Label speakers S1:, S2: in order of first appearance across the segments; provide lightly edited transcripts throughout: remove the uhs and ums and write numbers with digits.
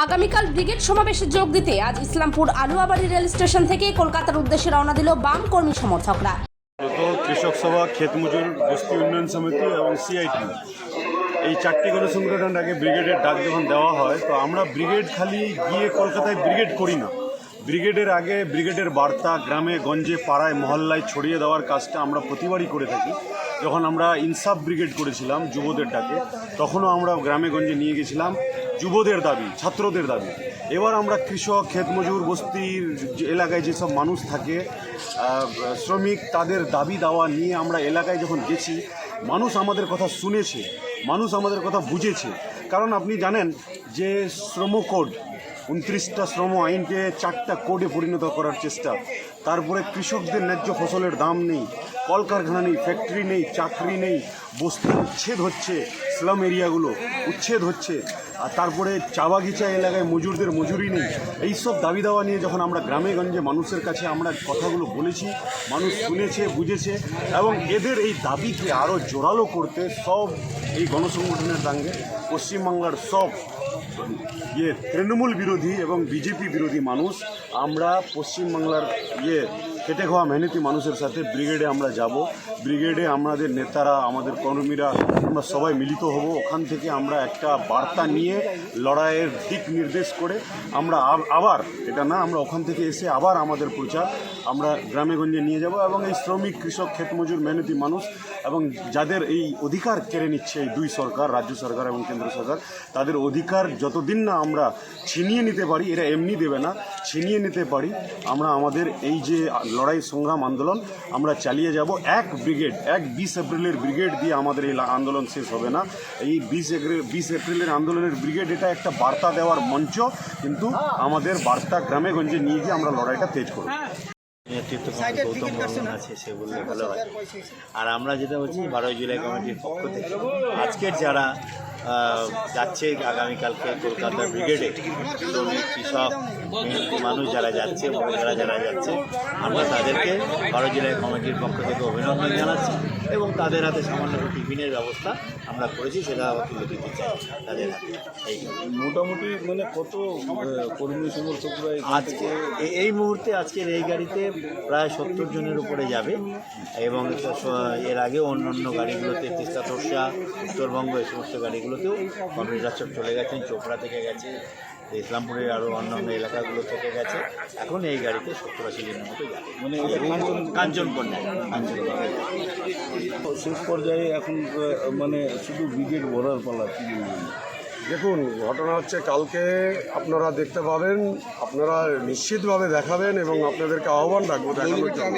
S1: আগামীকাল ব্রিগেড সমাবেশে যোগ দিতে আজ ইসলামপুর আলুয়াবাড়ি রেল স্টেশন থেকে কলকাতার উদ্দেশ্যে রওনা দিল বাম কর্মী সমর্থকরা।
S2: কৃষক সভা, ক্ষেত মজুর, বস্তি উন্নয়ন সমিতি এবং সিআইটি এই চারটি গণসংগঠন আগে ব্রিগেডের ডাক যখন দেওয়া হয়, তো আমরা ব্রিগেড খালি গিয়ে কলকাতায় ব্রিগেড করি না। ব্রিগেডের আগে ব্রিগেডের বার্তা গ্রামে গঞ্জে পাড়ায় মহল্লায় ছড়িয়ে দেওয়ার কাজটা আমরা প্রতিবারই করে থাকি। যখন আমরা ইনসাফ ব্রিগেড করেছিলাম যুবদের ডাকে, তখনও আমরা গ্রামে গঞ্জে নিয়ে গেছিলাম যুবদের দাবি, ছাত্রদের দাবি। এবার আমরা কৃষক, ক্ষেত মজুর, বস্তির এলাকায় যেসব মানুষ থাকে, শ্রমিক, তাদের দাবি দাওয়া নিয়ে আমরা এলাকায় যখন গেছি, মানুষ আমাদের কথা শুনেছে, মানুষ আমাদের কথা বুঝেছে। কারণ আপনি জানেন যে শ্রম কোড 29টা শ্রম আইনকে 4টা কোডে পরিণত করার চেষ্টা, তারপরে কৃষকদের ন্যায্য ফসলের দাম নেই, কলকারখানা নেই, ফ্যাক্টরি নেই, চাকরি নেই, বস্তি উচ্ছেদ হচ্ছে, স্লাম এরিয়াগুলো উচ্ছেদ হচ্ছে, আর তারপরে চা বাগিচা এলাকায় মজুরদের মজুরি নেই। এইসব দাবি দাওয়া নিয়ে যখন আমরা গ্রামে গঞ্জে মানুষের কাছে আমরা কথাগুলো বলেছি, মানুষ শুনেছে, বুঝেছে, এবং এদের এই দাবিকে আরও জোরালো করতে সব এই গণসংগঠনের সঙ্গে পশ্চিমবাংলার সব তৃণমূল বিরোধী এবং বিজেপি বিরোধী মানুষ, আমরা পশ্চিমবাংলার খেটে খাওয়া মেহনতি মানুষের সাথে ব্রিগেডে আমরা যাব। ব্রিগেডে আমাদের নেতারা, আমাদের কর্মীরা, আমরা সবাই মিলিত হব। ওখান থেকে আমরা একটা বার্তা নিয়ে লড়াইয়ের দিক নির্দেশ করে আমরা আবার এটা না, আমরা ওখান থেকে এসে আবার আমাদের প্রচার আমরা গ্রামে গঞ্জে নিয়ে যাব। এবং এই শ্রমিক, কৃষক, ক্ষেত মজুর, মেহনতি মানুষ এবং যাদের এই অধিকার কেড়ে নিচ্ছে এই দুই সরকার, রাজ্য সরকার এবং কেন্দ্র সরকার, তাদের অধিকার যতদিন না আমরা ছিনিয়ে নিতে পারি, এরা এমনি দেবে না, ছিনিয়ে নিতে পারি, আমরা আমাদের এই যে লড়াই সংগ্রাম আন্দোলন আমরা চালিয়ে যাব। এক ব্রিগেড, 20 এপ্রিলের ব্রিগেড দিয়ে আমাদের এই আন্দোলন শেষ হবে না। এই 20 এপ্রিলের আন্দোলনের ব্রিগেড এটা একটা বার্তা দেওয়ার মঞ্চ, কিন্তু আমাদের বার্তা গ্রামে গঞ্জে নিয়ে গিয়ে আমরা লড়াইটা তেজ করব।
S3: নেতৃত্ব গৌতম বর্মন আছে, সে বললে ভালো হয়। আর আমরা যেটা বলছি 12 জুলাই কমিটির পক্ষ থেকে আজকের যারা যাচ্ছে আগামীকালকে কলকাতার ব্রিগেডে, শ্রমিক, কৃষক, মানুষ যারা যাচ্ছে, মহিলারা যারা যাচ্ছে, আমরা তাদেরকে 12 জুলাই কমিটির পক্ষ থেকে অভিনন্দন জানাচ্ছি এবং তাদের হাতে সামান্য টিফিনের ব্যবস্থা আমরা করেছি, সেটা তুলে দিতে চাই তাদের হাতে। এই
S4: মোটামুটি মানে কত কর্মী সমর্থকরা
S3: আজকে এই মুহূর্তে আজকের এই গাড়িতে প্রায় 70 জনের উপরে যাবে এবং এর আগেও অন্য অন্য গাড়িগুলোতে, তিস্তা তোরসা, উত্তরবঙ্গ, এই সমস্ত গাড়িগুলোতেও কর্মীরা সব চলে গেছেন, চোপড়া থেকে গেছে, ইসলামপুরের আরও অন্যান্য এলাকাগুলো থেকে গেছে। এখন এই গাড়িতে 70-80 জনের মতো যাবে, মানে কাঞ্চনকন্যায়
S4: শেষ পর্যায়ে এখন মানে শুধু ব্রিগেড ভরার পালা। কি বলবেন?
S2: দেখুন, ঘটনা হচ্ছে কালকে আপনারা দেখতে পাবেন, আপনারা নিশ্চিতভাবে দেখাবেন এবং আপনাদেরকে আহ্বান রাখবো দেখানোর জন্য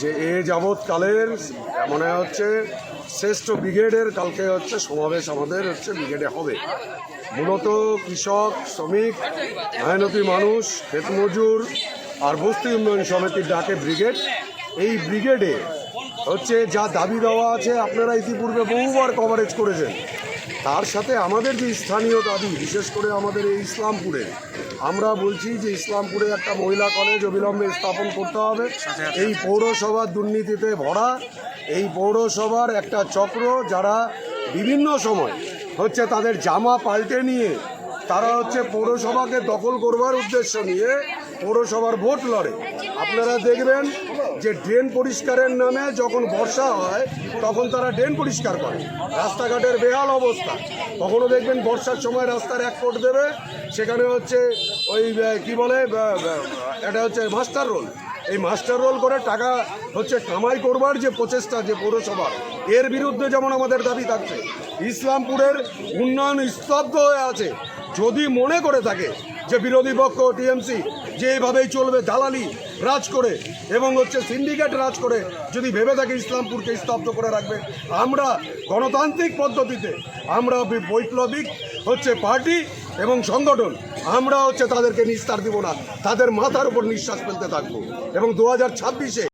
S2: যে যাবৎকালের মনে হচ্ছে শ্রেষ্ঠ ব্রিগেডের কালকে হচ্ছে সমাবেশ আমাদের হচ্ছে ব্রিগেডে হবে। মূলত কৃষক, শ্রমিক, মেহনতি মানুষ, ক্ষেত মজুর আর বস্তি উন্নয়ন সমিতির ডাকে ব্রিগেড। এই ব্রিগেডে হচ্ছে যা দাবি দেওয়া আছে আপনারা ইতিপূর্বে বহুবার কভারেজ করেছেন। তার সাথে আমাদের যে স্থানীয় দাবি, বিশেষ করে আমাদের এই ইসলামপুরে, আমরা বলছি যে ইসলামপুরে একটা মহিলা কলেজ অবিলম্বে স্থাপন করতে হবে। এই পৌরসভার দুর্নীতিতে ভরা এই পৌরসভার একটা চক্র, যারা বিভিন্ন সময় হচ্ছে তাদের জামা পাল্টে নিয়ে তারা হচ্ছে পৌরসভাকে দখল করবার উদ্দেশ্য নিয়ে পৌরসভার ভোট লড়ে। আপনারা দেখবেন যে ড্রেন পরিষ্কারের নামে যখন বর্ষা হয় তখন তারা ড্রেন পরিষ্কার করে, রাস্তাঘাটের বেহাল অবস্থা। কখনো দেখবেন বর্ষার সময় রাস্তার 1 ফুট দেবে, সেখানে হচ্ছে ওই কি বলে এটা হচ্ছে মাস্টার রোল। এই মাস্টার রোল করে টাকা হচ্ছে কামাই করবার যে প্রচেষ্টা যে পৌরসভার, এর বিরুদ্ধে যেমন আমাদের দাবি থাকছে। ইসলামপুরের উন্নয়ন স্তব্ধ হয়ে আছে। যদি মনে করে থাকে যে বিরোধী পক্ষ টিএমসি যে এইভাবেই চলবে, দালালি রাজ করে এবং হচ্ছে সিন্ডিকেট রাজ করে যদি ভেবে থাকে ইসলামপুরকে স্তব্ধ করে রাখবে, আমরা গণতান্ত্রিক পদ্ধতিতে আমরা বৈপ্লবিক হচ্ছে পার্টি এবং সংগঠন, আমরা হচ্ছে তাদেরকে নিস্তার দিব না, তাদের মাথার উপর নিঃশ্বাস ফেলতে থাকবো এবং 2026-এ